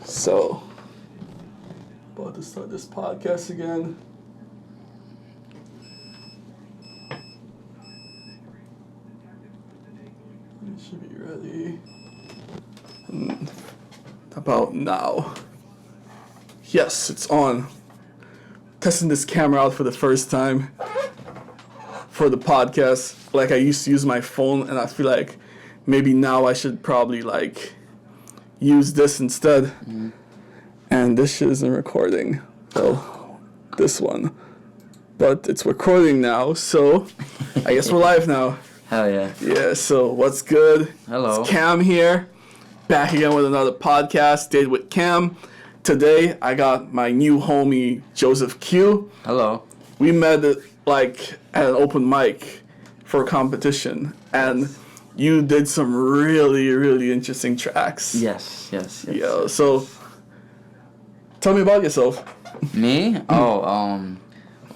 So, about to start this podcast again. It should be ready. About now. Yes, it's on. Testing this camera out for the first time for the podcast. Like, I used to use my phone, and I feel like maybe now I should probably use this instead. Mm-hmm. And this shit isn't recording. Well, this one. But it's recording now, so I guess we're live now. Hell yeah. Yeah, so what's good? Hello. It's Cam here. Back again with another podcast, Date with Cam. Today, I got my new homie, Joseph Q. Hello. We met at an open mic for a competition, and you did some really, really interesting tracks. Yes. Yeah, so tell me about yourself. Me? Well,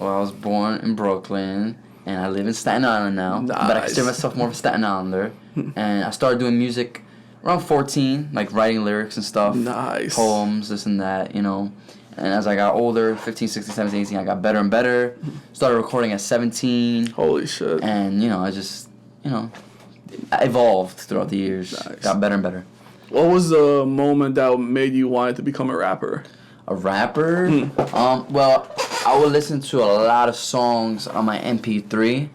I was born in Brooklyn, and I live in Staten Island now. Nice. But I consider myself more of a Staten Islander. And I started doing music around 14, writing lyrics and stuff. Nice. Poems, this and that, And as I got older, 15, 16, 17, 18, I got better and better. Started recording at 17. Holy shit. And, I just, I evolved throughout the years. Nice. Got better and better. What was the moment that made you want to become a rapper? A rapper? Well, I would listen to a lot of songs on my MP3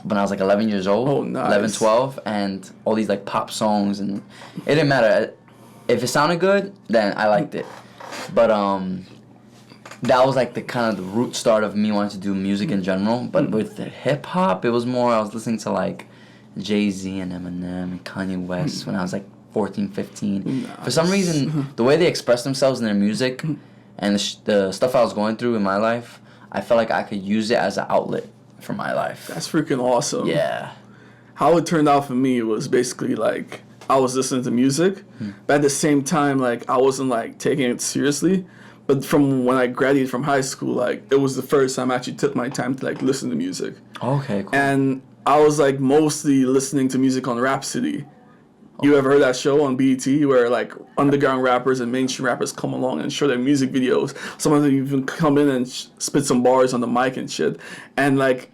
when I was 11 years old. Oh, nice. 11, 12, and all these pop songs, and it didn't matter. If it sounded good, then I liked it. But that was the kind of the root start of me wanting to do music in general. But with the hip hop, it was more I was listening to Jay-Z and Eminem and Kanye West when I was 14, 15. Nice. For some reason, the way they express themselves in their music and the stuff I was going through in my life, I felt like I could use it as an outlet for my life. That's freaking awesome. Yeah. How it turned out for me was basically I was listening to music, but at the same time I wasn't taking it seriously. But from when I graduated from high school, it was the first time I actually took my time to listen to music. Okay, cool. And I was mostly listening to music on Rhapsody. You ever heard that show on BET where underground rappers and mainstream rappers come along and show their music videos? Some of them even come in and spit some bars on the mic and shit. And at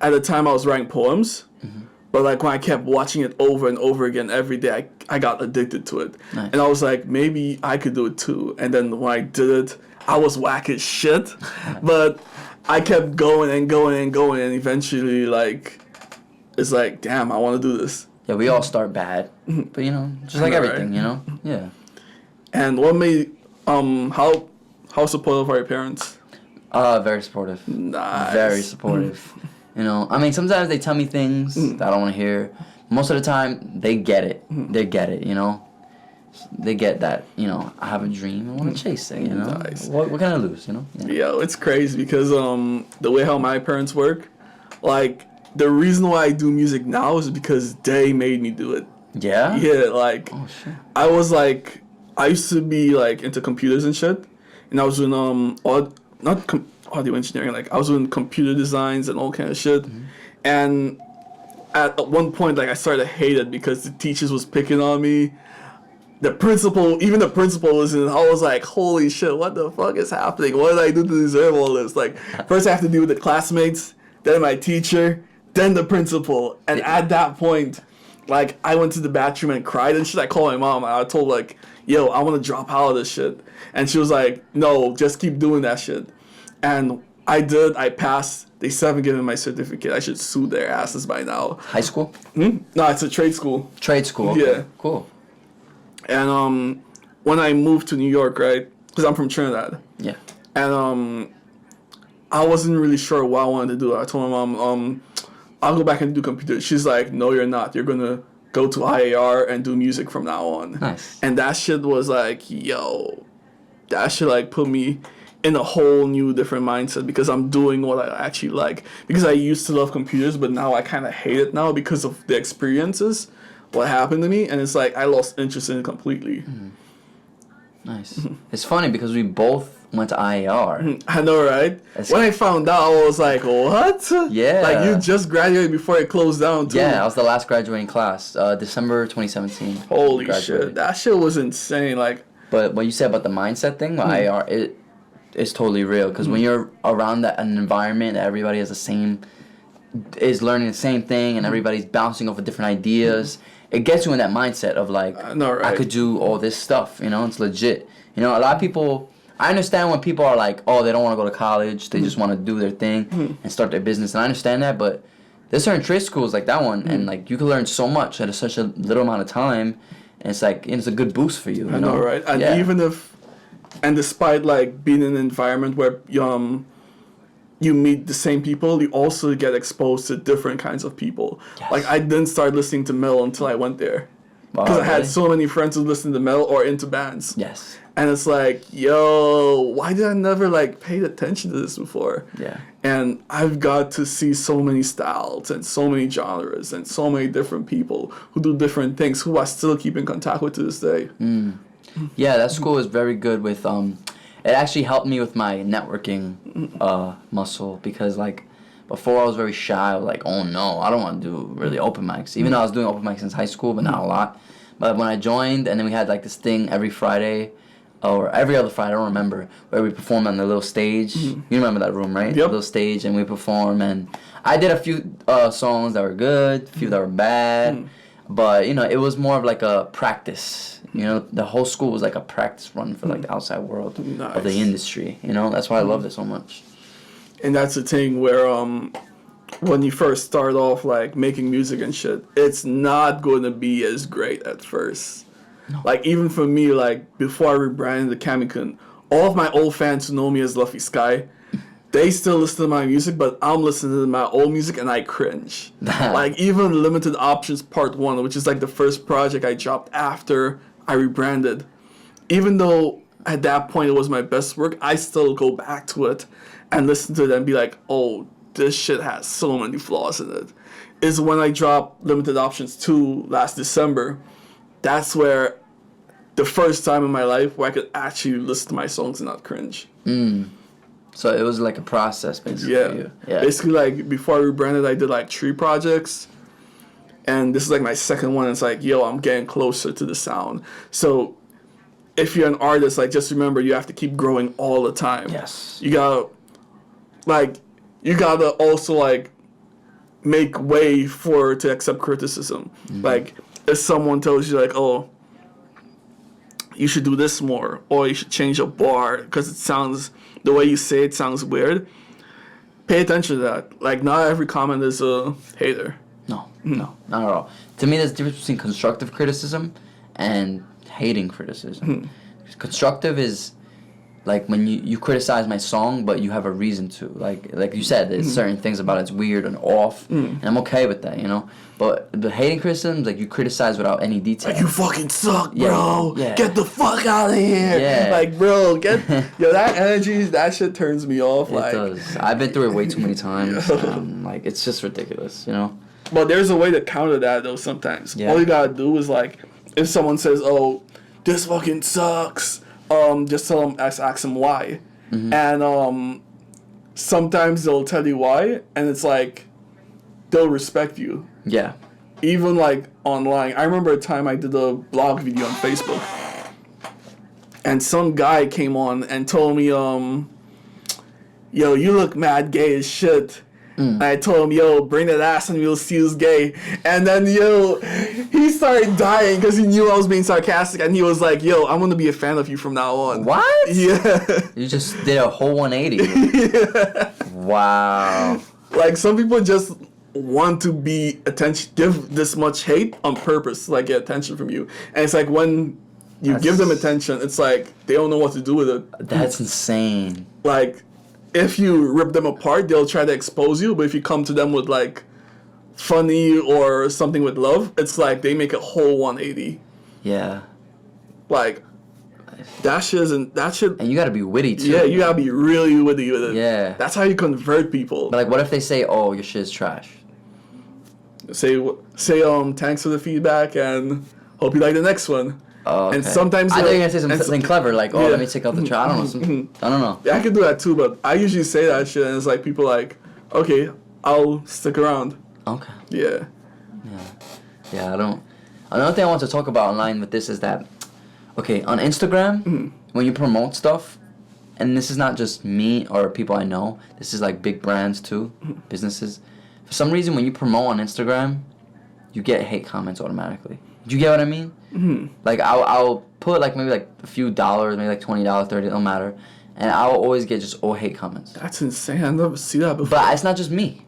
the time I was writing poems, but when I kept watching it over and over again every day, I got addicted to it. Nice. And I was like, maybe I could do it too. And then when I did it, I was whack as shit, but I kept going and going and going, and eventually it's damn, I want to do this. Yeah, we all start bad, but just like everything, Yeah. And what made how supportive are your parents? Very supportive. Nice. Very supportive. Sometimes they tell me things that I don't want to hear. Most of the time, they get it. They get it, They get that, I have a dream and want to chase it, Nice. What can I lose, Yeah, it's crazy because the way how my parents work, the reason why I do music now is because they made me do it. Yeah? Yeah, oh, shit. I was I used to be into computers and shit, and I was doing audio engineering, I was doing computer designs and all kind of shit, and at one point I started to hate it because the teachers was picking on me. Even the principal was in. I was like, holy shit, what the fuck is happening? What did I do to deserve all this? First I have to deal with the classmates, then my teacher, then the principal. And at that point, I went to the bathroom and cried and shit. I called my mom and I told yo, I want to drop out of this shit. And she was like, no, just keep doing that shit. And I did. I passed. They still haven't given my certificate. I should sue their asses by now. High school? No, it's a trade school. Trade school. Okay. Yeah. Cool. And when I moved to New York, right, because I'm from Trinidad. Yeah. And I wasn't really sure what I wanted to do. I told my mom, I'll go back and do computers. She's like, no, you're not. You're gonna go to IAR and do music from now on. Nice. And that shit was yo, that shit put me in a whole new different mindset because I'm doing what I actually like. Because I used to love computers, but now I kind of hate it now because of the experiences, what happened to me, and it's I lost interest in it completely. Nice. It's funny because we both went to IAR. I know, right? When I found out, I was like, what? Yeah. You just graduated before it closed down, too. Yeah, I was the last graduating class, December 2017. Holy shit. That shit was insane. But what you said about the mindset thing, it's totally real. Because when you're around an environment that everybody has is learning the same thing, and everybody's bouncing off of different ideas, it gets you in that mindset of like, I could do all this stuff, it's legit. A lot of people, I understand when people are like, oh, they don't want to go to college, they just want to do their thing and start their business, and I understand that, but there's certain trade schools like that one, and like you can learn so much at such a little amount of time, and it's like, it's a good boost for you, I know, right? And and despite like being in an environment where you meet the same people, you also get exposed to different kinds of people. Yes. Like, I didn't start listening to metal until I went there. Because I had so many friends who listened to metal or into bands. Yes. And it's like, yo, why did I never, like, paid attention to this before? Yeah. And I've got to see so many styles and so many genres and so many different people who do different things, who I still keep in contact with to this day. Yeah, that school is very good with... It actually helped me with my networking muscle, because like before I was very shy. I was like, oh no, I don't want to do really open mics. Even though I was doing open mics since high school, but not a lot. But when I joined, and then we had like this thing every Friday, or every other Friday, I don't remember, where we performed on the little stage. You remember that room, right? Yep. The little stage, and we perform. And I did a few songs that were good, a few that were bad. But, it was more of like a practice. The whole school was like a practice run for like the outside world of the industry. That's why I loved it so much. And that's the thing where when you first start off like making music and shit, it's not going to be as great at first. No. Like even for me, like before I rebranded the Cammy-Kun, all of my old fans who know me as Luffy Sky, they still listen to my music, but I'm listening to my old music and I cringe. Like even Limited Options Part 1, which is like the first project I dropped after I rebranded. Even though at that point it was my best work, I still go back to it and listen to it and be like, oh, this shit has so many flaws in it. Is when I dropped Limited Options 2 last December. That's where the first time in my life where I could actually listen to my songs and not cringe. So it was like a process, basically. Yeah. Basically, like, before I rebranded, I did, like, 3 projects. And this is, like, my second one. It's like, yo, I'm getting closer to the sound. So if you're an artist, like, just remember you have to keep growing all the time. Yes. You gotta also, like, make way to accept criticism. Like, if someone tells you, like, oh, you should do this more, or you should change a bar because it sounds... the way you say it sounds weird, pay attention to that. Like, not every comment is a hater. No, not at all. To me, there's a difference between constructive criticism and hating criticism. Constructive is like when you criticize my song, but you have a reason to. Like you said, there's certain things about it's weird and off, and I'm okay with that, But the hating criticism, like you criticize without any detail. Like, you fucking suck, bro. Yeah. Get the fuck out of here. Yeah. Like, bro, that energy, that shit turns me off. It does. I've been through it way too many times. Like, it's just ridiculous, But there's a way to counter that, though, sometimes. Yeah. All you gotta do is, like, if someone says, oh, this fucking sucks, just tell them, ask them why. And sometimes they'll tell you why, and it's like, they'll respect you. Yeah. Even, like, online. I remember a time I did a blog video on Facebook, and some guy came on and told me, yo, you look mad gay as shit. And I told him, yo, bring that ass and we'll see who's gay. And then, yo, he started dying because he knew I was being sarcastic. And he was like, yo, I'm going to be a fan of you from now on. What? Yeah. You just did a whole 180. Yeah. Wow. Like, some people just want to be give this much hate on purpose to, like, get attention from you. And it's like when you give them attention, it's like they don't know what to do with it. That's insane. Like, if you rip them apart, they'll try to expose you. But if you come to them with, like, funny or something with love, it's like they make a whole 180. Yeah. Like, that shit. And you gotta be witty, too. Yeah, you gotta be really witty with it. Yeah. That's how you convert people. But, like, what if they say, oh, your shit's trash? Say, thanks for the feedback and hope you like the next one. Oh, okay. And sometimes I thought you were gonna say something clever, like, oh, let me take out the trash. I don't know. I don't know. Yeah, I could do that too, but I usually say that shit, and it's like people like, okay, I'll stick around. Okay. Yeah. Yeah, I don't. Another thing I want to talk about online with this is that Okay, on Instagram, when you promote stuff, and this is not just me or people I know, this is like big brands too, businesses. For some reason, when you promote on Instagram, you get hate comments automatically. Do you get what I mean? Mm-hmm. Like, I'll put like maybe like a few dollars, maybe like $20, $30, don't matter. And I'll always get just hate comments. That's insane. I've never seen that before. But it's not just me.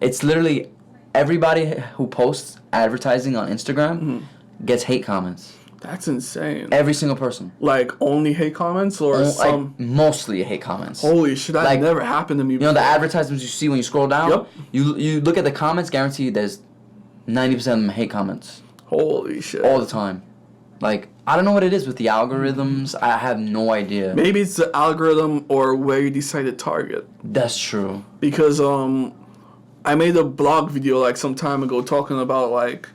It's literally everybody who posts advertising on Instagram gets hate comments. That's insane. Every single person. Like, only hate comments or some? Like, mostly hate comments. Holy shit, that like, never happened to me before. You know the advertisements you see when you scroll down? Yep. You look at the comments, guarantee there's 90% of them hate comments. Holy shit. All the time. Like, I don't know what it is with the algorithms. I have no idea. Maybe it's the algorithm or where you decide to target. That's true. Because I made a blog video like some time ago talking about like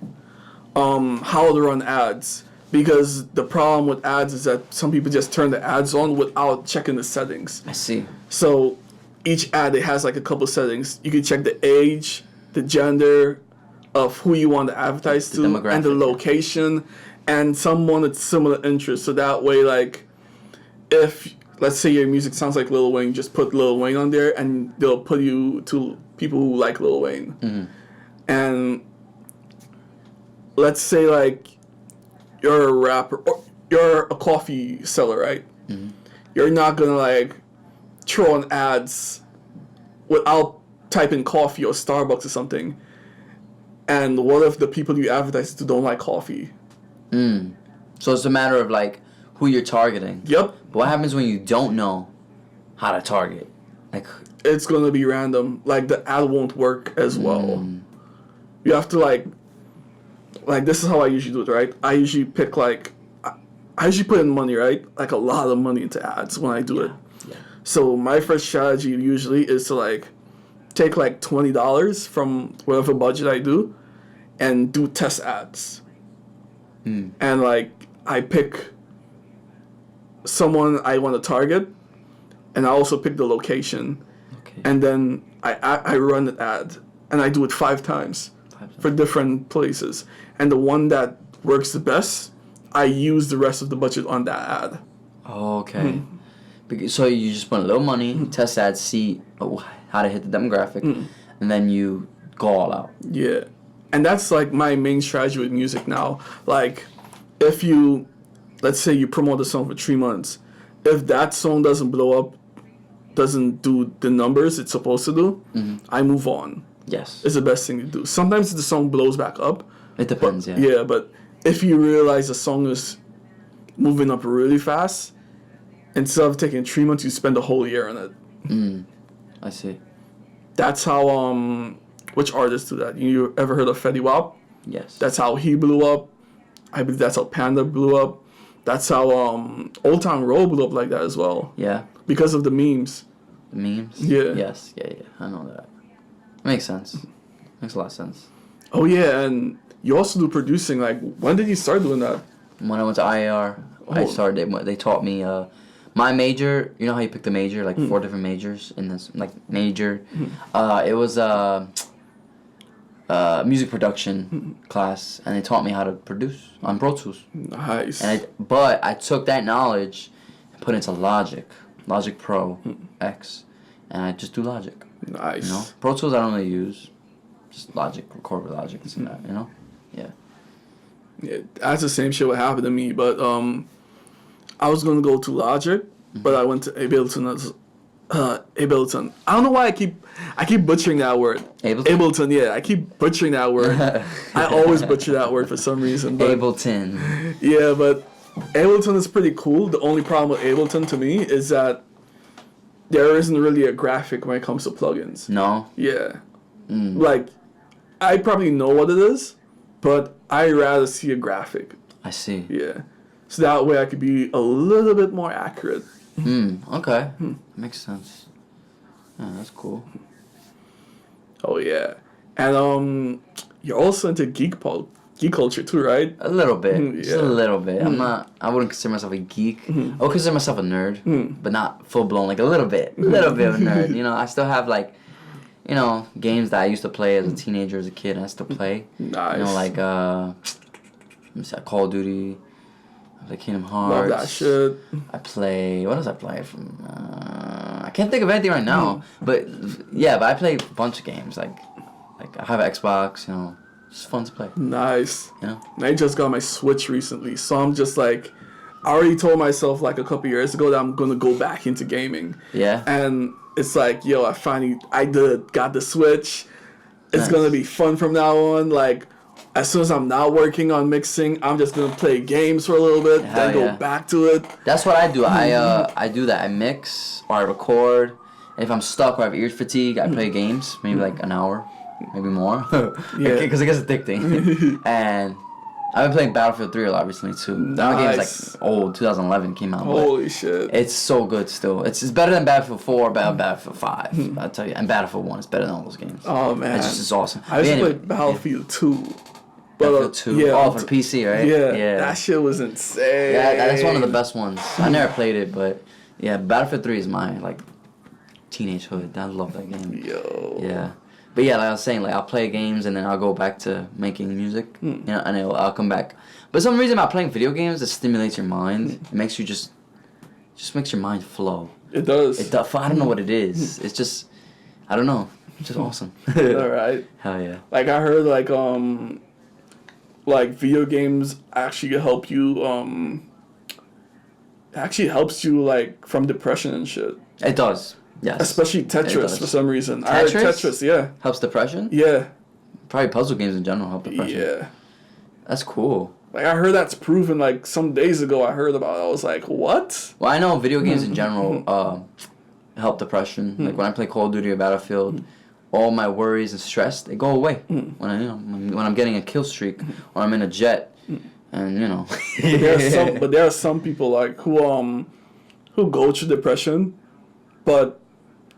how to run ads. Because the problem with ads is that some people just turn the ads on without checking the settings. I see. So each ad, it has like a couple settings. You can check the age, the gender of who you want to advertise to, and the location, and someone with similar interests. So that way, like, if, let's say your music sounds like Lil Wayne, just put Lil Wayne on there, and they'll put you to people who like Lil Wayne. Mm-hmm. And let's say, like, you're a rapper, or you're a coffee seller, right? Mm-hmm. You're not gonna like throw on ads without typing coffee or Starbucks or something. And what if the people you advertise to don't like coffee? So it's a matter of like who you're targeting. Yep. But what happens when you don't know how to target? Like, it's gonna be random. Like, the ad won't work as well. You have to like this is how I usually do it, right? I usually pick like, I usually put in money, right? Like a lot of money into ads when I do it. Yeah. So my first strategy usually is to like take like $20 from whatever budget I do and do test ads. And like I pick someone I want to target, and I also pick the location. Okay. And then I run the ad, and I do it 5 times for different places. And the one that works the best, I use the rest of the budget on that ad. Oh, okay. So you just spend a little money, test ads, see how to hit the demographic, and then you go all out. Yeah. And that's like my main strategy with music now. Like, if you, let's say you promote a song for 3 months, if that song doesn't blow up, doesn't do the numbers it's supposed to do, I move on. Yes. It's the best thing to do. Sometimes the song blows back up. It depends, but, yeah. Yeah, but if you realize the song is moving up really fast, instead of taking 3 months, you spend a whole year on it. I see. That's how, which artists do that? You ever heard of Fetty Wap? Yes. That's how he blew up. I believe that's how Panda blew up. That's how Old Town Road blew up like that as well. Yeah. Because of the memes. The memes? Yeah. Yes, yeah. I know that. Makes sense. Makes a lot of sense. Oh yeah, and you also do producing. Like, when did you start doing that? When I went to IAR, I started. They taught me my major. You know how you pick the major, like 4 different majors in this like major. It was music production class, and they taught me how to produce on Pro Tools. Nice. And but I took that knowledge and put it into Logic Pro X, and I just do Logic. Nice. You know, Pro Tools I don't really use, just Logic, record with Logic, this and that. You know, yeah. Yeah, that's the same shit what happened to me. But I was gonna go to Logic, but I went to Ableton. Ableton. I don't know why I keep butchering that word. Ableton. Yeah, I keep butchering that word. I always butcher that word for some reason. But, Ableton. Yeah, but Ableton is pretty cool. The only problem with Ableton to me is that there isn't really a graphic when it comes to plugins. No. Yeah. Like, I probably know what it is, but I'd rather see a graphic. I see. Yeah. So that way I could be a little bit more accurate. Okay. Makes sense. Yeah, that's cool. Oh yeah. And you're also into geek culture too, right? A little bit. Just a little bit. I wouldn't consider myself a geek. I would consider myself a nerd, but not full blown, like a little bit. A little bit of a nerd. You know, I still have like, you know, games that I used to play as a teenager, as a kid, and I still play. Nice. You know, like Call of Duty, I play Kingdom Hearts. Love that shit. I play. What else I play from? I can't think of anything right now. But yeah, but I play a bunch of games. Like I have an Xbox. You know, it's fun to play. Nice. You know. And I just got my Switch recently, so I'm just like, I already told myself like a couple years ago that I'm gonna go back into gaming. Yeah. And it's like, yo, got the Switch. It's Nice. gonna be fun from now on. Like, as soon as I'm not working on mixing, I'm just gonna play games for a little bit, then go back to it. That's what I do. I do that. I mix or I record. And if I'm stuck or I have ear fatigue, I play games. Maybe like an hour, maybe more. Yeah. Because it gets addicting. And I've been playing Battlefield 3 a lot recently too. That game is like old. 2011 came out. Holy shit. It's so good still. It's better than Battlefield 4, Battlefield 5. I'll tell you. And Battlefield 1 is better than all those games. Oh man. It's awesome. I used to Anyway, play Battlefield 2. Battlefield 2. Yeah, Oh, for the PC, right? Yeah. That shit was insane. Yeah, that's one of the best ones. I never played it, but yeah, Battlefield 3 is my like teenagehood. I love that game. Yo. Yeah. But yeah, like I was saying, like I'll play games and then I'll go back to making music, you know, and I'll come back. But some reason about playing video games, it stimulates your mind. It makes you just makes your mind flow. It does. It does. I don't know what it is. It's just, I don't know. It's just awesome. All right. Hell yeah. Like I heard, like video games actually help you. Actually helps you like from depression and shit. It does. Yes. Especially Tetris for some reason. I heard Tetris, yeah. Helps depression? Yeah. Probably puzzle games in general help depression. Yeah. That's cool. Like I heard that's proven like some days ago I heard about it. I was like, what? Well, I know video games in general help depression. Like when I play Call of Duty or Battlefield, all my worries and stress, they go away. When I'm getting a kill streak or I'm in a jet and you know. But there are some people like who go through depression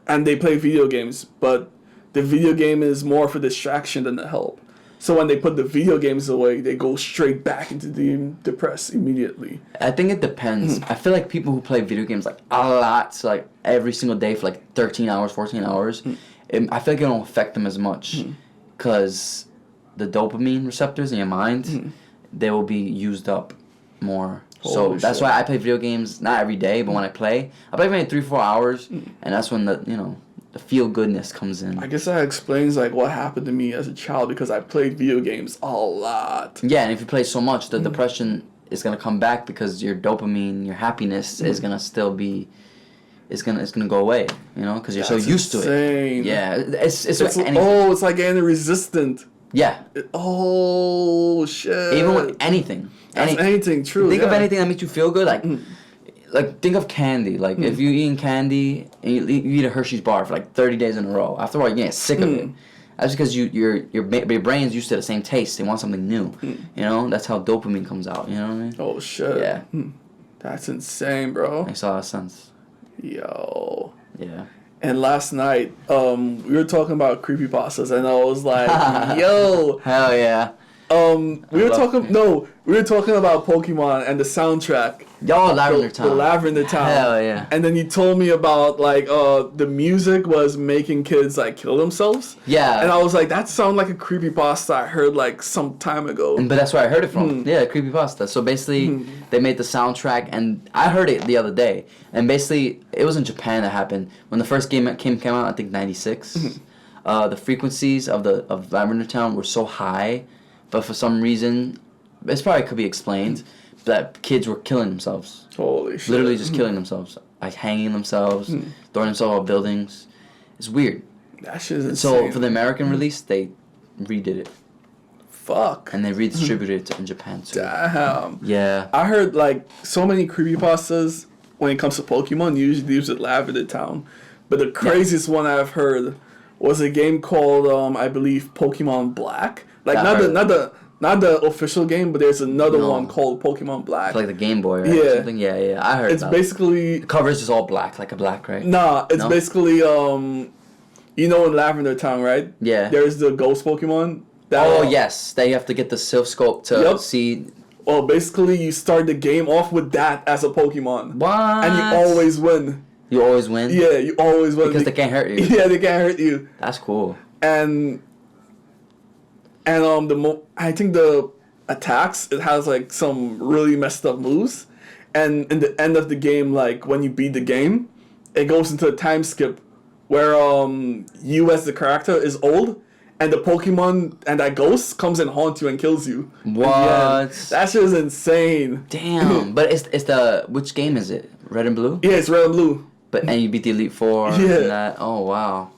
and they play video games, but the video game is more of a distraction than a help. So when they put the video games away, they go straight back into being depressed immediately. I think it depends. I feel like people who play video games like a lot, so like every single day for like 13 hours, 14 hours, I feel like it don't affect them as much because the dopamine receptors in your mind, they will be used up more. So that's why I play video games not every day, but when I play maybe 3-4 hours, and that's when the feel goodness comes in. I guess that explains like what happened to me as a child because I played video games a lot. Yeah, and if you play so much, the depression is gonna come back because your dopamine, your happiness is gonna still be. It's gonna go away, you know, because you're so used to it. Yeah, it's like anything. It's like getting resistant. Yeah. Oh shit. Even with anything. Anything, true. Think of anything that makes you feel good, like think of candy. Like if you're eating candy and you eat a Hershey's bar for like 30 days in a row, after a while you get sick of it. That's because your brain's used to the same taste. They want something new. You know, that's how dopamine comes out. You know what I mean? Oh shit. Yeah. That's insane, bro. Makes a lot of sense. Yo. Yeah. And last night, we were talking about creepypastas, and I was like, yo. Hell yeah. We were talking about Pokemon and the soundtrack. Yo, Lavender Town. The Lavender Town. Hell yeah. And then you told me about like the music was making kids like kill themselves. Yeah. And I was like, that sounded like a creepypasta I heard like some time ago. But that's where I heard it from. Yeah, creepypasta. So basically, they made the soundtrack, and I heard it the other day. And basically, it was in Japan that happened when the first game came out. I think '96. The frequencies of Lavender Town were so high, but for some reason, this probably could be explained. That kids were killing themselves. Holy shit. Literally just killing themselves. Like hanging themselves, throwing themselves off buildings. It's weird. That shit is insane. So for the American release, they redid it. Fuck. And they redistributed it in Japan too. Damn. Yeah. I heard like so many creepypastas when it comes to Pokemon usually use Lavender Town. But the craziest one I've heard was a game called I believe Pokemon Black. Like not the official game, but there's another one called Pokemon Black. It's like the Game Boy, right? Yeah. Something? Yeah. I heard it's basically... The cover is just all black, like a black, right? Nah, it's basically, you know in Lavender Town, right? Yeah. There's the ghost Pokemon. Yes. They have to get the Silph Scope to see... Well, basically, you start the game off with that as a Pokemon. What? And you always win. You always win? Yeah, you always win. Because they can't hurt you. Yeah, they can't hurt you. That's cool. I think attacks, it has like some really messed up moves, and in the end of the game, like when you beat the game, it goes into a time skip where you as the character is old, and the Pokemon and that ghost comes and haunts you and kills you. What? That shit is insane. Damn. But it's the which game is it? Red and Blue? Yeah, it's Red and Blue. But and you beat the Elite Four. Yeah. And that. Oh wow.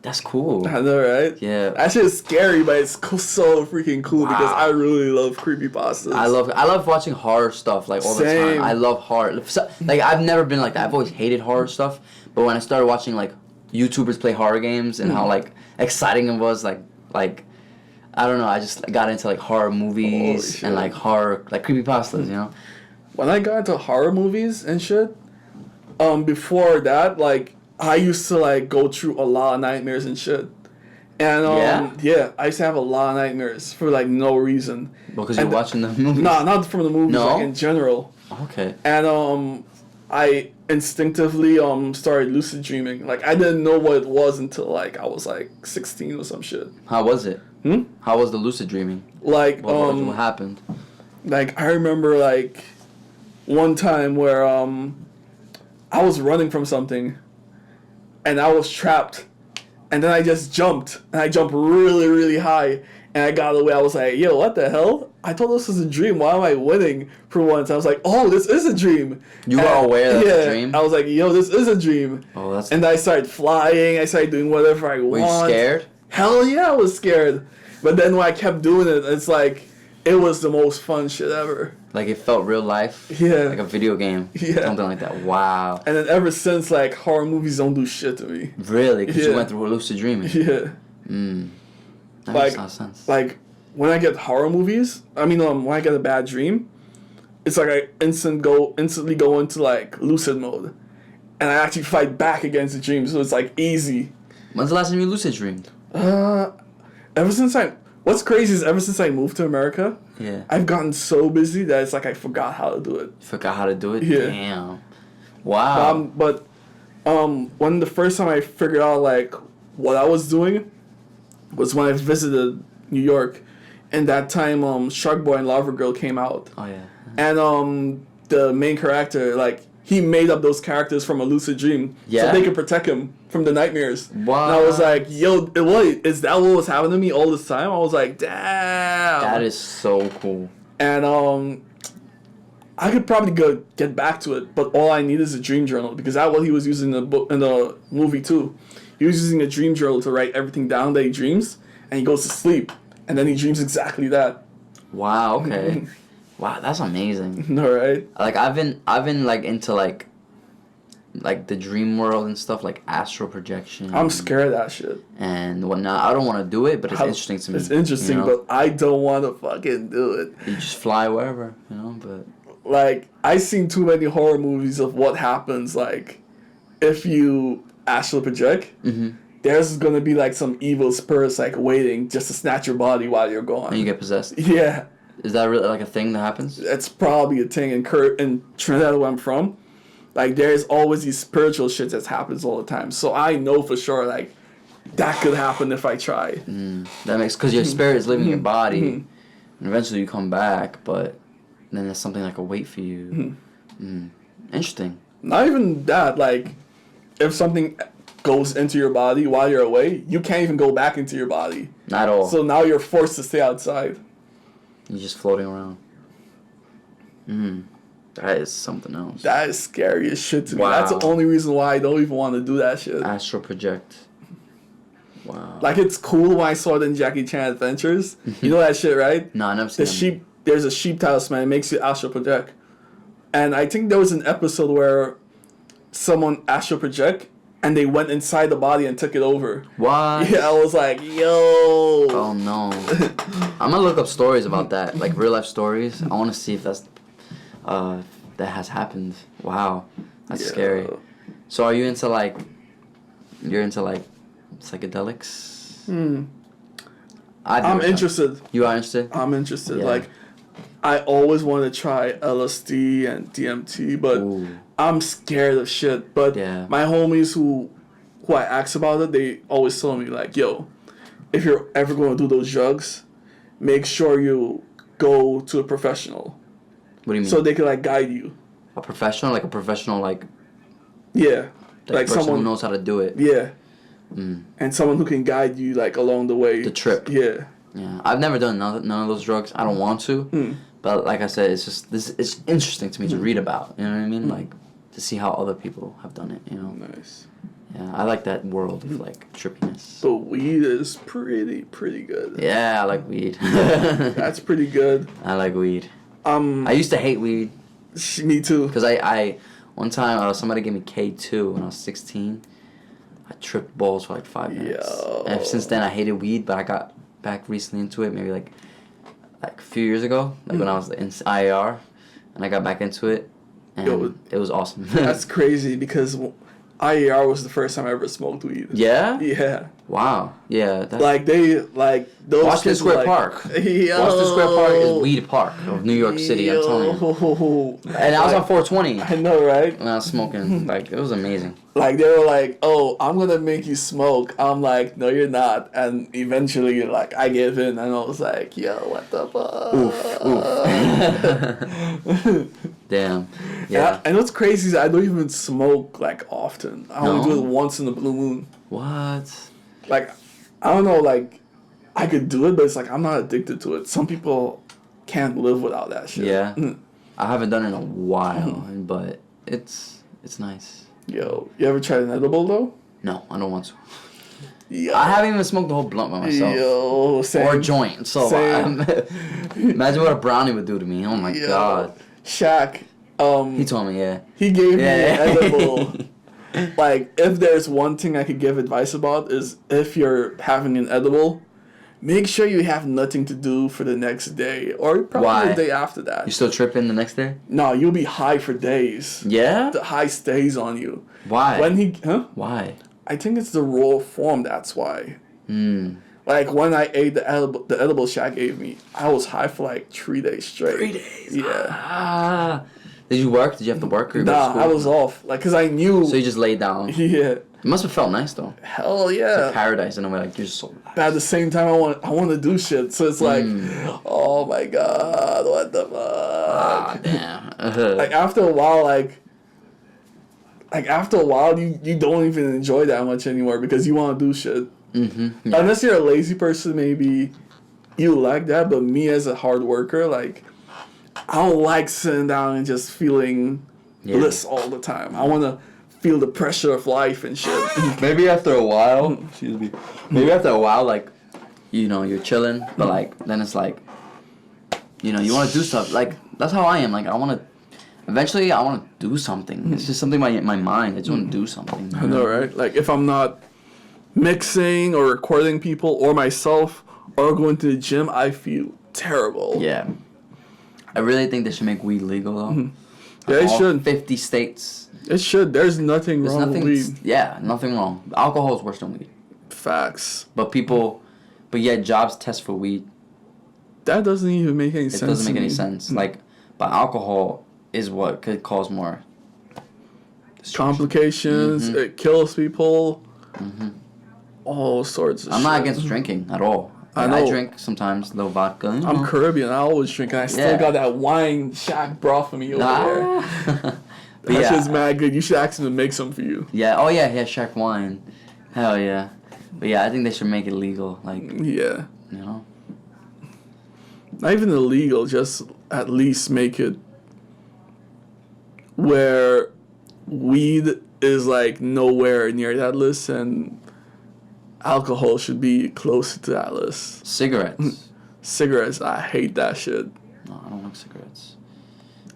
That's cool. I know, right? Yeah. That shit is scary, but it's so freaking cool Wow. because I really love creepypastas. I love watching horror stuff like all the Same. time. I love horror. Like I've never been like that. I've always hated horror stuff. But when I started watching like YouTubers play horror games and how like exciting it was, like I don't know, I just got into like horror movies and like horror like creepypastas, you know. When I got into horror movies and shit, before that, like I used to like go through a lot of nightmares and shit. And yeah, I used to have a lot of nightmares for like no reason. Because you're watching the movies? Nah, not from the movies, No? like in general. Okay. And I instinctively started lucid dreaming. Like I didn't know what it was until like I was like 16 or some shit. How was it? How was the lucid dreaming? Like What happened? Like I remember like one time where I was running from something and I was trapped, and then I just jumped, and I jumped really, really high, and I got away. I was like, yo, what the hell? I thought this was a dream. Why am I winning for once? I was like, oh, this is a dream. You were aware that it was a dream? I was like, yo, this is a dream. Oh, that's... And I started flying. I started doing whatever I want. Were you scared? Hell yeah, I was scared. But then when I kept doing it, it's like, it was the most fun shit ever. Like it felt real life? Yeah. Like a video game? Yeah. Something like that. Wow. And then ever since, like, horror movies don't do shit to me. Really? Because you Yeah. went through lucid dreaming? Yeah. That Like- makes a lot of sense. Like, when I get horror movies, when I get a bad dream, it's like I instantly go into, like, lucid mode. And I actually fight back against the dream, so it's, like, easy. When's the last time you lucid dreamed? What's crazy is ever since I moved to America, Yeah. I've gotten so busy that it's like I forgot how to do it. You forgot how to do it? Yeah. Damn. Wow. But when the first time I figured out like what I was doing was when I visited New York, and that time Shark Boy and Lava Girl came out, Oh, yeah. and the main character, like, he made up those characters from a lucid dream Yeah. so they could protect him from the nightmares. Wow. And I was like, yo, wait, is that what was happening to me all this time? I was like, damn. That is so cool. And I could probably get back to it, but all I need is a dream journal, because that's what he was using in the movie too. He was using a dream journal to write everything down that he dreams, and he goes to sleep, and then he dreams exactly that. Wow, okay. Wow, that's amazing. All right. Like I've been like into like the dream world and stuff, like astral projection. I'm scared of that shit. And whatnot. I don't want to do it, but it's interesting to me. It's interesting, you know? but I don't want to fucking do it. You just fly wherever, you know. But Like, I've seen too many horror movies of what happens, like, if you astral project. There's gonna be like some evil spirits like waiting just to snatch your body while you're gone. and you get possessed. Yeah. Is that really like a thing that happens? It's probably a thing in Trinidad, where I'm from. Like, there's always these spiritual shit that happens all the time. So I know for sure, like, that could happen if I try. That makes, because your spirit is leaving your body, and eventually you come back, but then there's something like a wait for you. Interesting. Not even that, like, if something goes into your body while you're away, you can't even go back into your body. Not at all. So now you're forced to stay outside. You're just floating around. That is something else. That is scary as shit to me. Wow. That's the only reason why I don't even want to do that shit. Astral project. Wow. Like, it's cool when I saw it in Jackie Chan Adventures. You know that shit, right? No, I never seen The them. sheep, there's a sheep talisman. It makes you astral project. And I think there was an episode where someone astral project and they went inside the body and took it over. What? Yeah, I was like, yo. Oh no. I'm gonna look up stories about that, like real life stories. I want to see if that has happened. Wow, that's scary. So are you into like? You're into like psychedelics? I'm interested. You are interested? I'm interested. Yeah. Like, I always want to try LSD and DMT, but Ooh. I'm scared of shit. But Yeah. my homies who I ask about it, they always tell me, like, yo, if you're ever going to do those drugs, make sure you go to a professional. What do you mean? So they can like guide you. A professional, like a professional, like Yeah. Like person someone who knows how to do it. Yeah. Mm. And someone who can guide you like along the way. The trip. Yeah. Yeah, I've never done none of those drugs. I don't want to, but like I said, it's just it's interesting to me to read about. You know what I mean? Like to see how other people have done it. You know. Nice. Yeah, I like that world of like trippiness. The weed is pretty good. Yeah, I like weed. That's pretty good. I like weed. I used to hate weed. Me too. Because I one time somebody gave me K2 when I was 16. I tripped balls for like 5 minutes. Yo. And since then I hated weed, but I got back recently into it, maybe like a few years ago, like when I was in IAR, and I got back into it, and it was awesome. That's crazy because IAR was the first time I ever smoked weed. Yeah? Yeah. Wow. Yeah. Like they like those. Washington kids Square like, Park. Yo. Washington Square Park is Weed Park of New York City. I'm telling you. And I was on 420. I know, right? When I was smoking, like it was amazing. Like they were like, "Oh, I'm gonna make you smoke." I'm like, "No, you're not." And eventually, like, I gave in, and I was like, "Yo, what the fuck?" Oof. Damn. Yeah. And what's crazy is I don't even smoke like often. I only do it once in a blue moon. What? Like, I don't know. Like, I could do it, but it's like I'm not addicted to it. Some people can't live without that shit. Yeah. I haven't done it in a while, but it's nice. Yo, you ever tried an edible though? No, I don't want to. Yo. I haven't even smoked the whole blunt by myself. Yo, same. Or a joint. So imagine what a brownie would do to me. Oh my god. Shaq. He told me, yeah. He gave me an edible. Like, if there's one thing I could give advice about is if you're having an edible, make sure you have nothing to do for the next day or probably the day after that. You still tripping the next day? No, you'll be high for days. Yeah? The high stays on you. Why? Why? I think it's the raw form, that's why. Hmm. Like, when I ate the edible Shaq gave me, I was high for like 3 days straight. 3 days? Yeah. Ah. Did you work? Did you have to work? Or Nah, I was off. Like, because I knew. So you just laid down? Yeah. It must have felt nice, though. Hell yeah. It's like paradise in a way. Like, you're just so relaxed. But at the same time, I want to do shit. So it's like, oh my god, what the fuck? Ah, damn. Like, after a while, you don't even enjoy that much anymore because you want to do shit. Mm-hmm. Yeah. Unless you're a lazy person, maybe you like that. But me as a hard worker, like, I don't like sitting down and just feeling bliss all the time. I want to feel the pressure of life and shit. Maybe after a while, excuse me. Maybe after a while, like, you know, you're chilling, but like, then it's like, you know, you want to do stuff. Like, that's how I am. Like, eventually I want to do something. It's just something in my mind. I just want to do something. I know, right? Like, if I'm not mixing or recording people or myself or going to the gym, I feel terrible. Yeah. I really think they should make weed legal, though. Yeah, it should. 50 states. It should. There's nothing wrong with weed. Yeah, nothing wrong. Alcohol is worse than weed. Facts. But yet jobs test for weed. That doesn't even make any sense. It doesn't make any sense. Like, but alcohol is what could cause more complications. It kills people. All sorts of shit. I'm not against drinking at all. Like, I drink sometimes, a little vodka. You know. I'm Caribbean. I always drink, and I still got that wine Shaq brought for me over there. That shit's mad good. You should ask him to make some for you. Yeah. Oh yeah. Yeah. Shaq wine. Hell yeah. But yeah, I think they should make it legal. Like. Yeah. You know. Not even illegal. Just at least make it where weed is like nowhere near that list, and alcohol should be closer to that list. Cigarettes. Cigarettes, I hate that shit. No, I don't like cigarettes.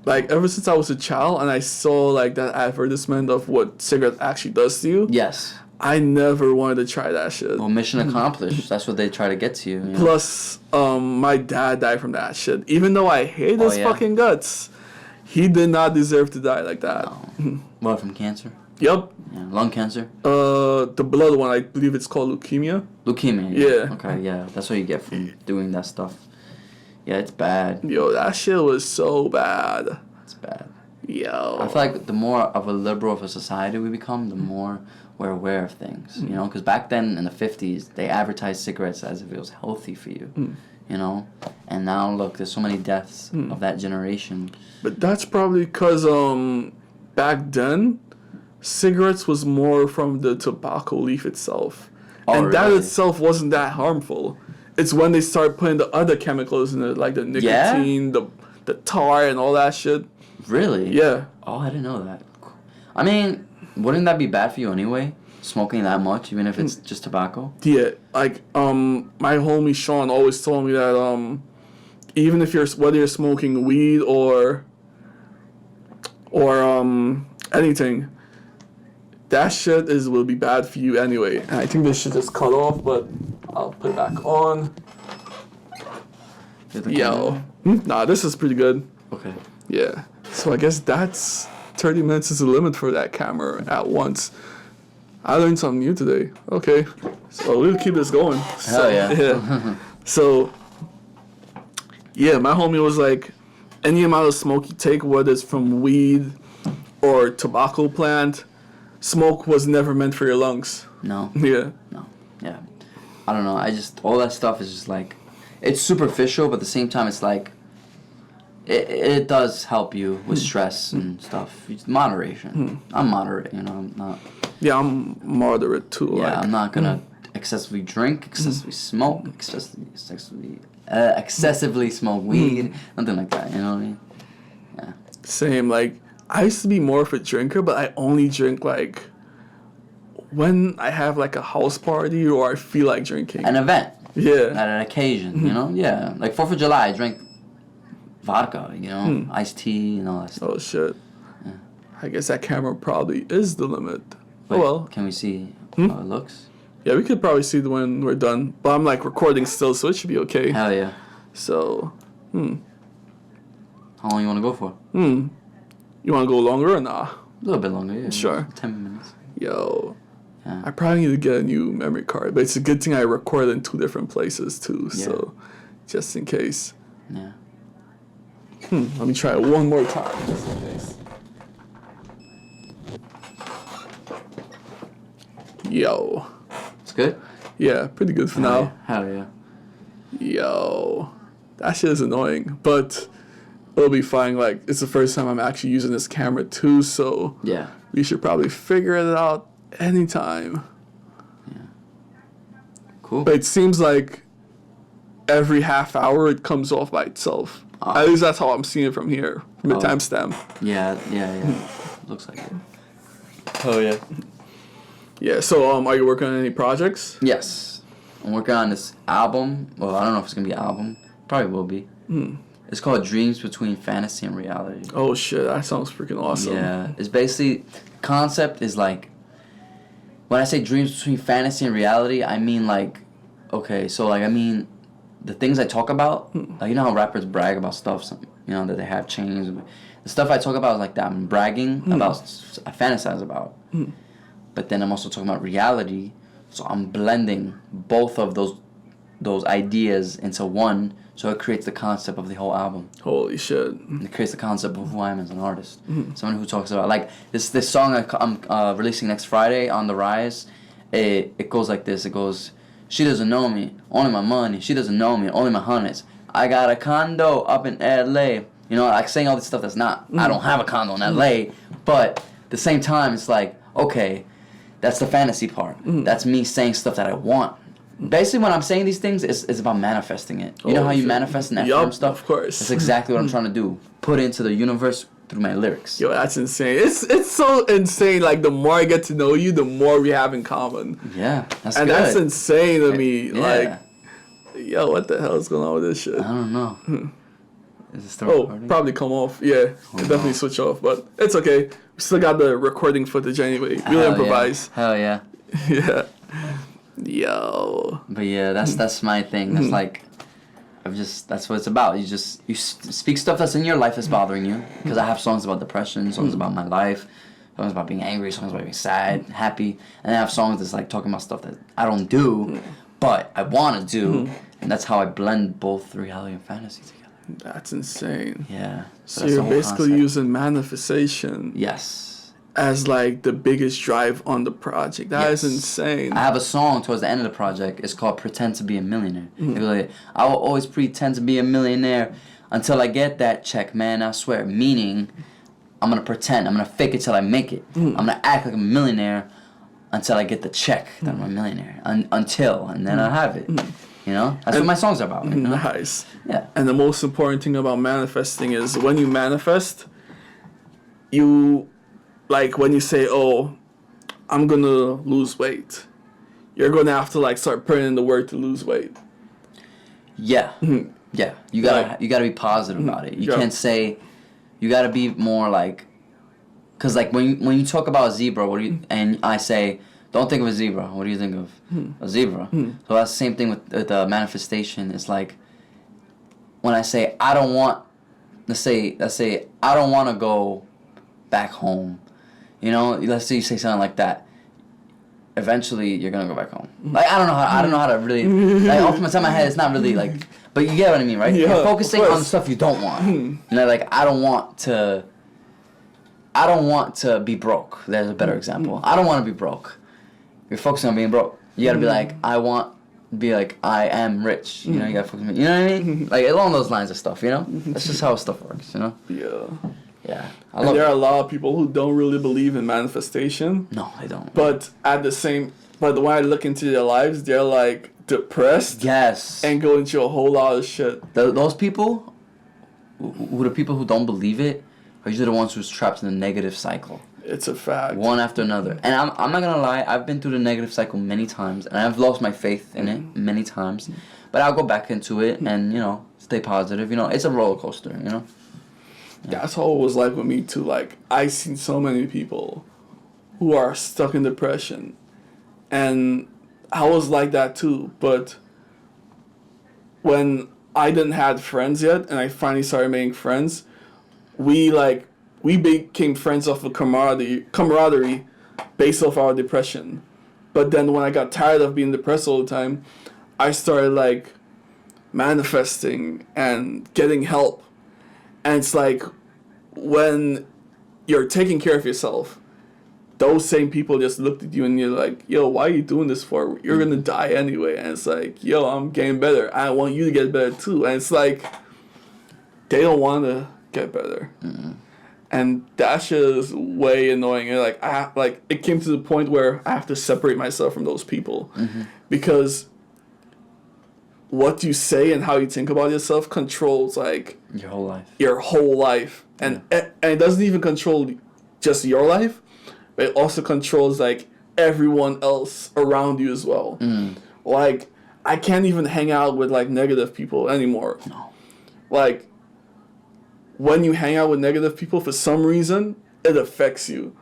Like, ever since I was a child and I saw, like, that advertisement of what cigarette actually does to you. Yes. I never wanted to try that shit. Well, mission accomplished. That's what they try to get to you. You know? Plus, my dad died from that shit. Even though I hate his fucking guts, he did not deserve to die like that. No. What, from cancer? Yep. Yeah, lung cancer? The blood one, I believe it's called leukemia. Leukemia. Yeah. Okay, yeah. That's what you get from doing that stuff. Yeah, it's bad. Yo, that shit was so bad. It's bad. Yo. I feel like the more of a liberal of a society we become, the more we're aware of things. You know, because back then in the 50s, they advertised cigarettes as if it was healthy for you. you know. And now look, there's so many deaths of that generation. But that's probably because back then, cigarettes was more from the tobacco leaf itself, and that really? itself wasn't that harmful. It's when they start putting the other chemicals in it, like the nicotine, the tar, and all that shit. Really? Yeah. Oh, I didn't know that. I mean, wouldn't that be bad for you anyway? Smoking that much, even if it's just tobacco? Yeah, like my homie Sean always told me that even if whether you're smoking weed or anything, that shit will be bad for you anyway. And I think this shit is cut off, but I'll put it back on. Yo, nah, this is pretty good. Okay. Yeah, so I guess that's 30 minutes is the limit for that camera at once. I learned something new today. Okay, so we'll keep this going. Hell yeah. So, yeah, my homie was like, any amount of smoke you take, whether it's from weed or tobacco plant, smoke was never meant for your lungs. No. Yeah. No. Yeah. I don't know. All that stuff is just like, it's superficial, but at the same time, it's like, it does help you with stress and stuff. It's moderation. I'm moderate, you know, I'm not. Yeah, I'm moderate too. Yeah, like, I'm not gonna excessively drink, excessively smoke, excessively smoke weed, nothing like that. You know what I mean? Yeah. Same. Like, I used to be more of a drinker, but I only drink like when I have like a house party or I feel like drinking. An event. Yeah. At an occasion, you know? Yeah. Like 4th of July, I drank vodka, you know, iced tea and all that stuff. Oh shit. Yeah. I guess that camera probably is the limit. Wait, oh well. Can we see how it looks? Yeah, we could probably see when we're done. But I'm like recording still, so it should be okay. Hell yeah. So, How long you want to go for? You want to go longer or nah? A little bit longer, yeah. Sure. 10 minutes. Yo. Yeah. I probably need to get a new memory card, but it's a good thing I record in 2 different places too, Yeah. so just in case. Yeah. Let me try it one more time, just in case. Yo. It's good? Yeah, pretty good for now. Hell yeah. Yo. That shit is annoying, but it'll be fine. Like, it's the first time I'm actually using this camera too, so Yeah. we should probably figure it out anytime. Cool. But it seems like every half hour it comes off by itself. At least that's how I'm seeing it from here, from the timestamp. Yeah. Looks like it. Oh yeah. Yeah, so are you working on any projects? Yes. I'm working on this album. Well, I don't know if it's going to be an album. Probably will be. It's called Dreams Between Fantasy and Reality. Oh shit, that sounds freaking awesome. Yeah. It's basically, concept is like, when I say dreams between fantasy and reality, I mean like, okay, so like, I mean, the things I talk about, like, you know how rappers brag about stuff, you know, that they have chains. The stuff I talk about is like that. I'm bragging about, I fantasize about. But then I'm also talking about reality. So I'm blending both of those ideas into one, so it creates the concept of the whole album. Holy shit. It creates the concept of who I am as an artist. Someone who talks about, like, this song I'm releasing next Friday, On the Rise. It goes like this. It goes, she doesn't know me, only my money. She doesn't know me, only my hundreds. I got a condo up in L.A. You know, like saying all this stuff that's not, I don't have a condo in L.A. But at the same time, it's like, okay, that's the fantasy part. That's me saying stuff that I want. Basically, when I'm saying these things, it's about manifesting it. You know how you manifest in that film stuff? Of course. That's exactly what I'm trying to do. Put it into the universe through my lyrics. Yo, that's insane. It's so insane. Like, the more I get to know you, the more we have in common. Yeah, that's and good. that's insane to me. Yeah. Like, yo, what the hell is going on with this shit? I don't know. Is it still recording? Probably come off. Yeah, could definitely switch off, but it's okay. We still got the recording footage anyway. We'll improvise. Yeah. Hell yeah. Yeah. Yo. But yeah, that's my thing. That's like, that's what it's about. You speak stuff that's in your life that's bothering you. Because I have songs about depression, songs about my life, songs about being angry, songs about being sad, happy, and I have songs that's like talking about stuff that I don't do, but I want to do, and that's how I blend both reality and fantasy together. That's insane. Yeah. So you're basically using manifestation. Yes. as like the biggest drive on the project. That is insane. I have a song towards the end of the project. It's called "Pretend to Be a Millionaire." Like, I will always pretend to be a millionaire until I get that check, man. I swear. Meaning, I'm gonna pretend. I'm gonna fake it till I make it. I'm gonna act like I'm a millionaire until I get the check that I'm a millionaire. And then I have it. You know, that's what my songs are about. You know? Nice. Yeah. And the most important thing about manifesting is when you manifest, you, like when you say, "Oh, I'm gonna lose weight," you're gonna have to like start putting in the work to lose weight. Yeah. Yeah. You gotta be positive about it. You can't say. You gotta be more like, cause like when you talk about a zebra, and I say, don't think of a zebra. What do you think of? A zebra. So that's the same thing with the manifestation. It's like when I say I don't want, let's say I don't want to go back home. You know, let's say you say something like that. Eventually, you're gonna go back home. Like I don't know how to really like off the top of my head. It's not really like, but you get what I mean, right? Yeah, you're focusing on the stuff you don't want. You know, like I don't want to be broke. There's a better example. I don't want to be broke. You're focusing on being broke. You gotta be like, I am rich. You know, you gotta focus on, you know what I mean? Like along those lines of stuff, you know? That's just how stuff works, you know? Yeah. Yeah. And there are a lot of people who don't really believe in manifestation. No, they don't. But when I look into their lives, they're like depressed. Yes. And go into a whole lot of shit. Those people, the people who don't believe it, are usually the ones who's trapped in a negative cycle. It's a fact. One after another. And I'm not gonna lie, I've been through the negative cycle many times, and I've lost my faith in it many times. But I'll go back into it and, you know, stay positive. You know, it's a roller coaster, you know? Yeah, that's how it was like with me too. Like, I seen so many people who are stuck in depression. And I was like that too. But when I didn't have friends yet, and I finally started making friends, we became friends off of camaraderie based off our depression. But then when I got tired of being depressed all the time, I started like manifesting and getting help. And it's like when you're taking care of yourself, those same people just looked at you and you're like, yo, why are you doing this for? You're gonna die anyway. And it's like, yo, I'm getting better. I want you to get better too. And it's like, they don't want to get better. And that shit is way annoying. And it came to the point where I have to separate myself from those people. Because what you say and how you think about yourself controls like your whole life. Your whole life. And it doesn't even control just your life, but it also controls like everyone else around you as well. Like, I can't even hang out with like negative people anymore. No. Like, when you hang out with negative people, for some reason, it affects you.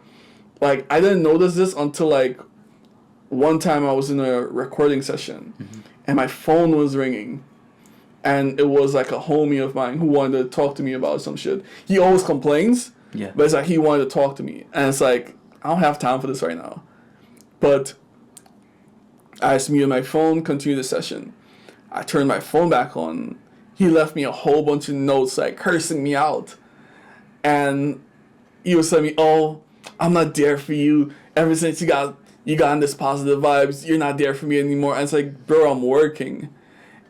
Like, I didn't notice this until like one time I was in a recording session and my phone was ringing. And it was like a homie of mine who wanted to talk to me about some shit. He always complains, but it's like he wanted to talk to me. And it's like, I don't have time for this right now. But I just muted my phone, continued the session. I turned my phone back on. He left me a whole bunch of notes like cursing me out. And he was telling me, oh, I'm not there for you. Ever since you got in this positive vibes, you're not there for me anymore. And it's like, bro, I'm working.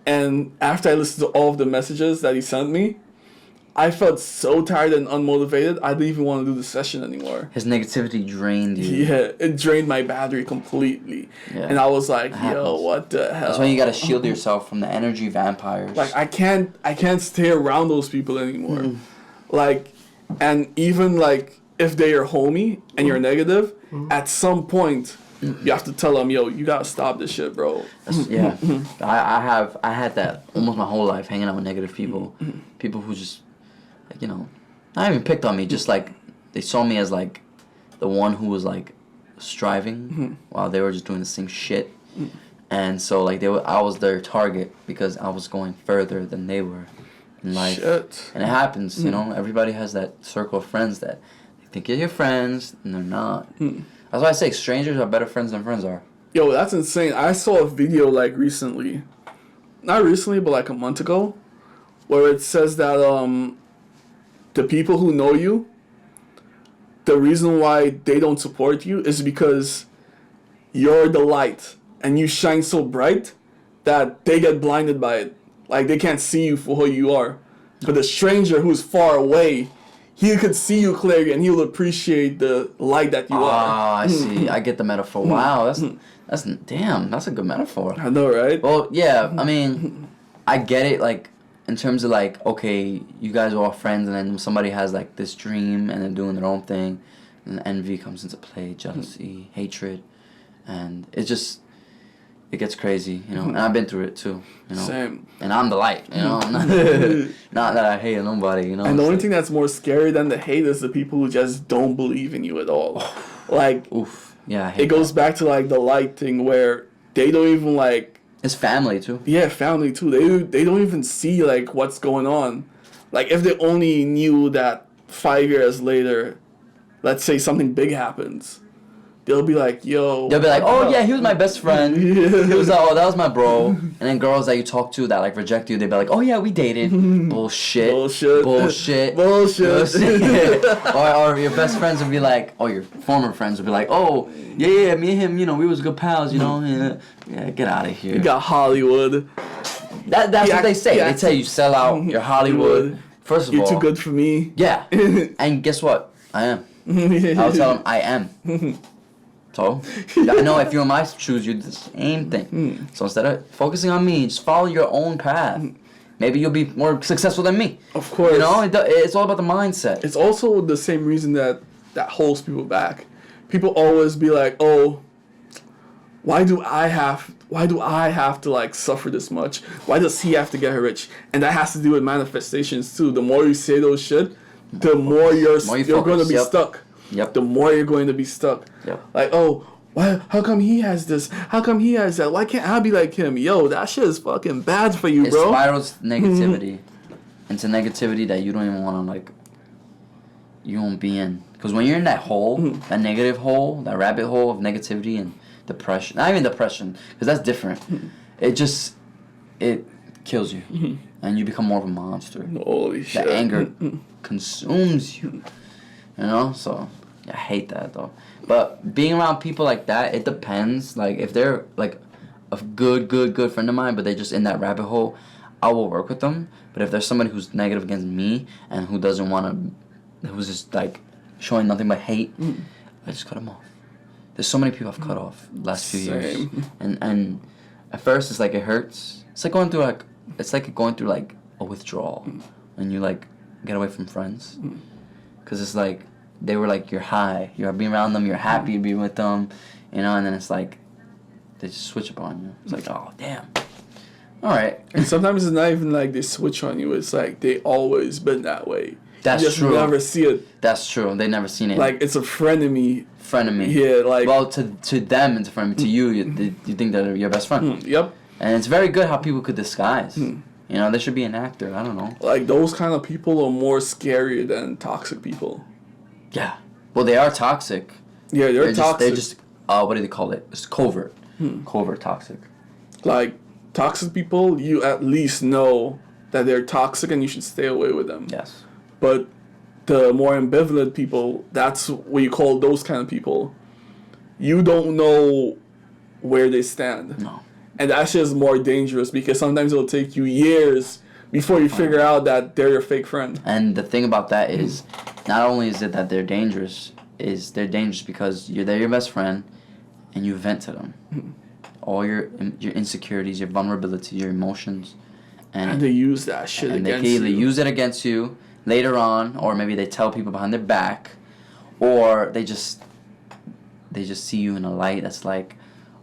And after I listened to all of the messages that he sent me, I felt so tired and unmotivated, I didn't even want to do the session anymore. His negativity drained you. Yeah, it drained my battery completely. Yeah. And I was like, yo, what the hell? That's why you gotta shield yourself from the energy vampires. Like, I can't stay around those people anymore. Like, and even like, if they are homie and you're negative, at some point, you have to tell them, yo, you gotta stop this shit, bro. Yeah. I had that almost my whole life, hanging out with negative people. People who just, like, you know, not even picked on me, just like, they saw me as like the one who was like striving while they were just doing the same shit. And so like I was their target because I was going further than they were in life. Shit. And it happens, you know, everybody has that circle of friends that they think you're your friends and they're not. That's why I say strangers are better friends than friends are. Yo, that's insane. I saw a video like recently, not recently, but like a month ago, where it says that the people who know you the reason why they don't support you is because you're the light and you shine so bright that they get blinded by it. Like, they can't see you for who you are. But the stranger who's far away, he could see you clearly and he'll appreciate the light that you are. Ah, I see. I get the metaphor. Wow, that's damn, that's a good metaphor. I know, right? Well, yeah, I mean, I get it, like, in terms of, like, okay, you guys are all friends, and then somebody has, like, this dream, and they're doing their own thing, and envy comes into play, jealousy, hatred, and it gets crazy, you know, and I've been through it, too, you know. Same. And I'm the light, you know, not that I hate nobody, you know. And the only thing that's more scary than the hate is the people who just don't believe in you at all. Like, oof, yeah, I hate it goes back to, like, the light thing where they don't even, like, it's family, too. yeah, family, too. They don't even see, like, what's going on. Like, if they only knew that 5 years later, let's say something big happens, they'll be like, yo. They'll be like, oh, yeah, he was my best friend. Yeah. He was like, oh, that was my bro. And then girls that you talk to that, like, reject you, they'll be like, oh, yeah, we dated. Bullshit. Bullshit. Bullshit. Bullshit. or your best friends will be like, or your former friends will be like, oh, yeah, me and him, you know, we was good pals, you know. Yeah, get out of here. You got Hollywood. That's what they say. They tell you sell out, you're Hollywood. First of all. You're too good for me. Yeah. And guess what? I am. I'll tell them I am. So, I know if you're in my shoes, you're the same thing. So instead of focusing on me, just follow your own path. Maybe you'll be more successful than me. Of course. You know, it's all about the mindset. It's also the same reason that holds people back. People always be like, oh, why do I have to, like, suffer this much? Why does he have to get rich? And that has to do with manifestations too. The more you say those shit, the more you're going to be stuck. Yep. The more you're going to be stuck. Yep. Like, oh, why? How come he has this? How come he has that? Why can't I be like him? Yo, that shit is fucking bad for you, bro. It spirals negativity into negativity that you don't even want to, like, you won't be in. Because when you're in that hole, that negative hole, that rabbit hole of negativity and depression, not even depression, because that's different. It kills you. And you become more of a monster. Holy shit. The anger consumes you. You know? So, I hate that, though. But being around people like that, it depends. Like, if they're, like, a good friend of mine, but they're just in that rabbit hole, I will work with them. But if there's somebody who's negative against me and who doesn't want to, who's just, like, showing nothing but hate, I just cut them off. There's so many people I've cut off the last few years. And at first, it's like it hurts. It's like going through, like, a withdrawal. And you, like, get away from friends. Because it's like, they were like, you're high. You're being around them. You're happy to be with them. You know, and then it's like, they just switch up on you. It's like, oh, damn. All right. And sometimes it's not even like they switch on you. It's like they always been that way. That's you just true. never see it. That's true. They never seen it. Like, it's a frenemy. Frenemy. Yeah, like. Well, to them, it's a frenemy. To you, you think they're your best friend. Yep. And it's very good how people could disguise. You know, they should be an actor. I don't know. Like, those kind of people are more scary than toxic people. Yeah. Well, they are toxic. Yeah, they're toxic. They're just what do they call it? It's covert. Covert toxic. Like, toxic people, you at least know that they're toxic and you should stay away with them. Yes. But the more ambivalent people, that's what you call those kind of people. You don't know where they stand. No. And that shit is more dangerous because sometimes it'll take you years before you figure out that they're your fake friend. And the thing about that is, not only is it that they're dangerous because they're your best friend, and you vent to them. All your insecurities, your vulnerability, your emotions. And they use that shit against you. And they can either use it against you later on, or maybe they tell people behind their back, or they just see you in a light that's like,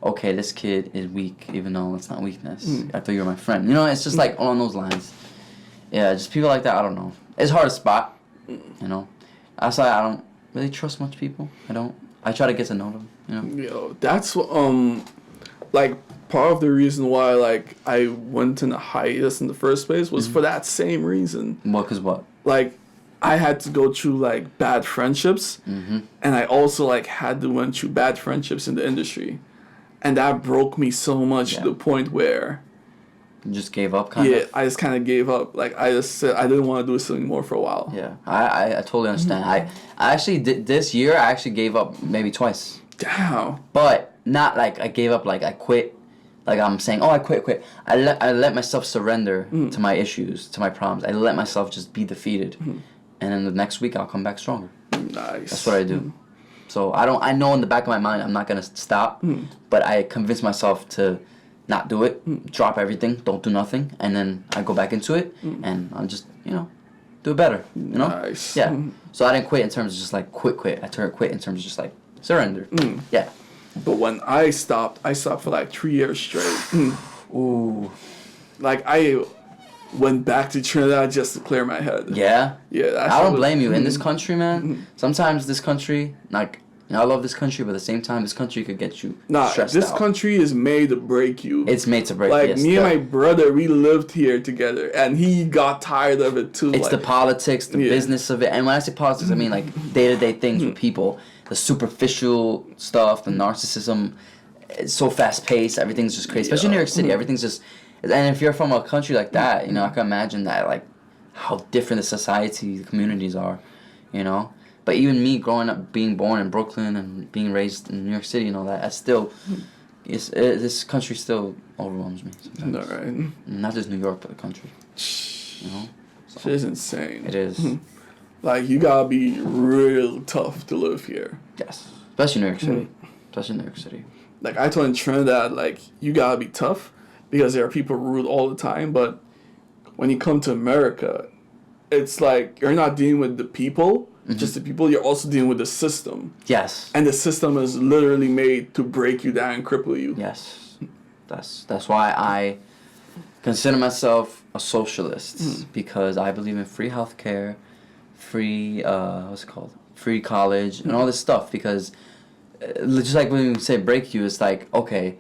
okay, this kid is weak, even though it's not weakness. I thought you were my friend. You know, it's just like along those lines. Yeah, just people like that, I don't know. It's hard to spot, you know. That's why I don't really trust much people. I try to get to know them, you know. Yo, that's, like, part of the reason why, like, I went in a hiatus in the first place was for that same reason. What, 'cause what? Like, I had to go through, like, bad friendships, and I also, like, had to went through bad friendships in the industry. And that broke me so much to the point where You just gave up, kind Yeah, of. I just kind of gave up. Like I just said I didn't want to do this anymore for a while. Yeah, I totally understand. I actually did this year. I actually gave up maybe twice. Damn. But not like I gave up. Like I quit. Like I'm saying, oh, I quit. I let myself surrender to my issues, to my problems. I let myself just be defeated, and then the next week I'll come back stronger. Nice. That's what I do. So I know in the back of my mind I'm not gonna stop, but I convince myself to not do it, drop everything, don't do nothing, and then I go back into it, and I'll just do it better. You know? Nice. Yeah. So I didn't quit in terms of just like quit. I quit in terms of just like surrender. Yeah. But when I stopped for like 3 years straight. Ooh. Like I went back to Trinidad just to clear my head. Yeah. Yeah. That I shit don't was- blame you. In this country, man, sometimes this country, like, I love this country, but at the same time, this country could get you Nah, stressed this out. country is made to break you. It's made to break. Like yes, me and my brother, we lived here together, and he got tired of it too. It's like, the politics, the Yeah. business of it. And when I say politics, I mean like day-to-day things with people. The superficial stuff, the narcissism. It's so fast-paced. Everything's just crazy. Especially in New York City. Everything's just... And if you're from a country like that, I can imagine that, like, how different the society, the communities are, But even me growing up, being born in Brooklyn and being raised in New York City and all that, I still... this country still overwhelms me sometimes. All right. Not just New York, but the country. So, Shit is insane. it is. Like you gotta be real tough to live here. Yes. Especially New York City. Especially New York City. Like I told in Trinidad, like you gotta be tough because there are people rude all the time. But when you come to America, it's like you're not dealing with the people, just the people. You're also dealing with the system, Yes. and the system is literally made to break you down and cripple you. Yes. That's why I consider myself a socialist because I believe in free healthcare, free free college and all this stuff because just like when we say break you, it's like okay,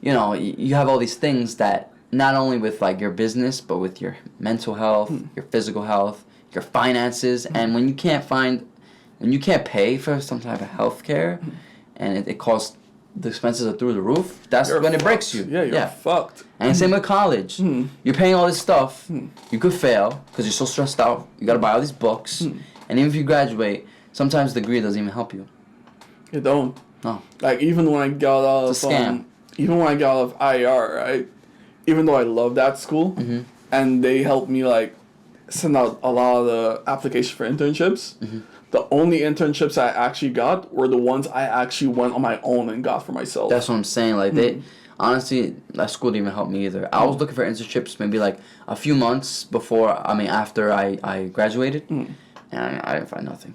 you have all these things that not only with like your business but with your mental health, your physical health, your finances, and when you can't pay for some type of healthcare, and it costs. The expenses are through the roof. That's You're when it fucked. breaks you. Yeah, you're fucked. And same with college. You're paying all this stuff. You could fail because you're so stressed out. You gotta buy all these books. And even if you graduate, sometimes the degree doesn't even help you. You don't. No. Like even when I got out It's a of scam. even when I got out of IR, right? Even though I love that school, and they helped me like send out a lot of the applications for internships. The only internships I actually got were the ones I actually went on my own and got for myself. That's what I'm saying. Like they, honestly, that school didn't even help me either. I was looking for internships maybe like a few months after I graduated, and I didn't find nothing.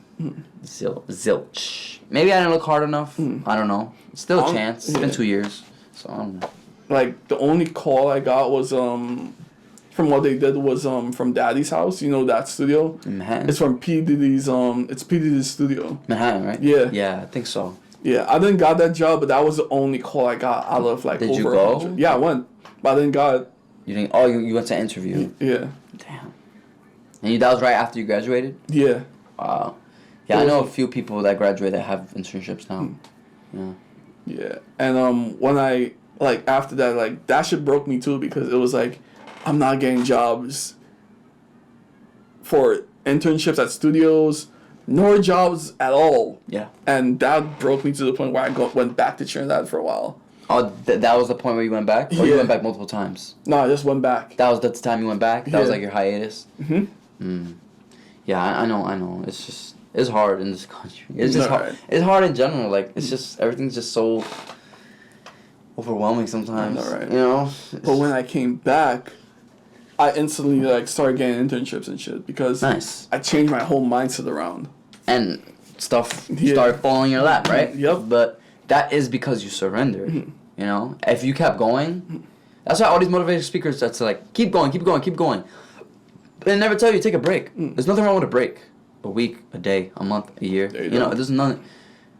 Zilch. Maybe I didn't look hard enough. I don't know. Still a chance. It's been 2 years, so I don't know. Like the only call I got was from what they did was from Daddy's House. You know that studio? In Manhattan. It's from P Diddy's it's P Diddy's studio. Manhattan, right? Yeah. Yeah, I think so. Yeah, I didn't got that job, but that was the only call I got out of like Did over you go? 100. Yeah, I went, but I didn't got it. You didn't? Oh, you went to interview. Yeah, Damn. And that was right after you graduated? yeah. Wow. Yeah, I know a few people that graduate that have internships now. Yeah. Yeah, and when I like after that, like that shit broke me too because it was like I'm not getting jobs for internships at studios, nor jobs at all, Yeah. and that broke me to the point where I went back to Trinidad for a while. Oh, that was the point where you went back? Or you Yeah. went back multiple times? No, I just went back. That was the time you went back? That was Yeah. like your hiatus? Yeah, I know. It's hard in this country. It's just hard. Right. It's hard in general. Like, it's just, everything's just so overwhelming sometimes. Right. But when I came back, I instantly like started getting internships and shit because Nice. I changed my whole mindset around. And stuff Yeah. started falling in your lap, right? Yep. But that is because you surrendered. If you kept going, that's why all these motivational speakers that's like keep going. They never tell you to take a break. There's nothing wrong with a break. A week, a day, a month, a year. There you go. There's nothing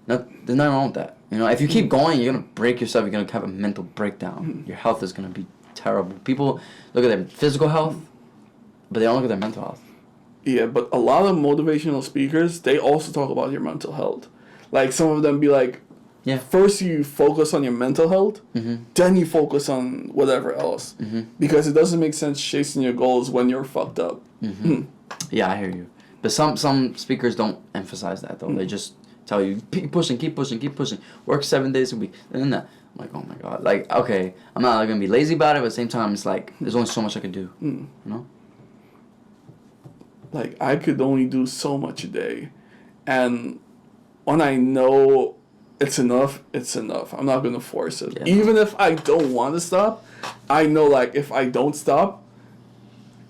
wrong with that. If you keep going, you're gonna break yourself. You're gonna have a mental breakdown. Your health is gonna be terrible. People look at their physical health, but they don't look at their mental health. Yeah, but a lot of motivational speakers, they also talk about your mental health. Like some of them be like, Yeah. First you focus on your mental health, then you focus on whatever else. Because it doesn't make sense chasing your goals when you're fucked up. Yeah, I hear you. But some speakers don't emphasize that though. They just tell you keep pushing, keep pushing, keep pushing. Work 7 days a week. And then that. I'm like, oh my god. Like, okay, I'm not gonna be lazy about it, but at the same time, it's like there's only so much I can do. You know? Like, I could only do so much a day. And when I know it's enough, it's enough. I'm not going to force it. Yeah. Even if I don't want to stop, I know, like, if I don't stop,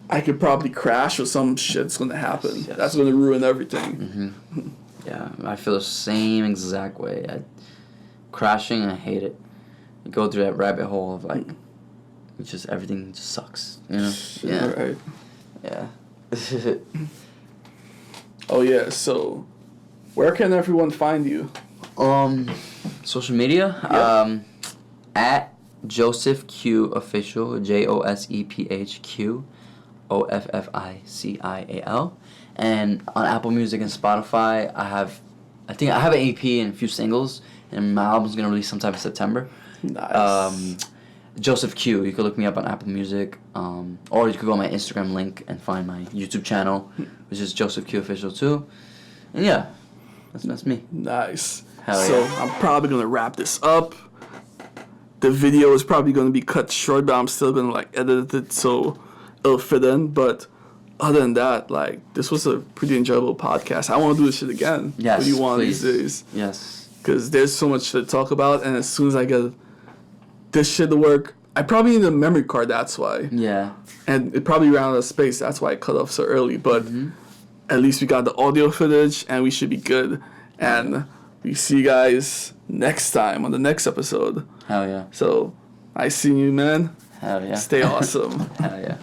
I could probably crash or some shit's going to happen. Yes. That's going to ruin everything. Yeah, I feel the same exact way. Crashing, I hate it. You go through that rabbit hole of, like, it's just everything just sucks. You know? Yeah. Right. Yeah. Oh, yeah. So, where can everyone find you? Social media. Yeah. At Joseph Q Official. JOSEPHQ OFFICIAL. And on Apple Music and Spotify, I think I have an EP and a few singles, and my album's gonna release sometime in September. Nice. Joseph Q. You could look me up on Apple Music, or you could go on my Instagram link and find my YouTube channel, which is Joseph Q Official too. And yeah, that's me. Nice. Hell So yeah. I'm probably gonna wrap this up. The video is probably gonna be cut short, but I'm still gonna like edit it so it'll fit in. But other than that, like, this was a pretty enjoyable podcast. I want to do this shit again. Yes, what do you want please. these days? Yes. Because there's so much to talk about, and as soon as I get this shit to work, I probably need a memory card. That's why. Yeah. And it probably ran out of space. That's why I cut off so early. But at least we got the audio footage, and we should be good. And we see you guys next time on the next episode. Hell yeah. So, I see you, man. Hell yeah. Stay awesome. Hell yeah.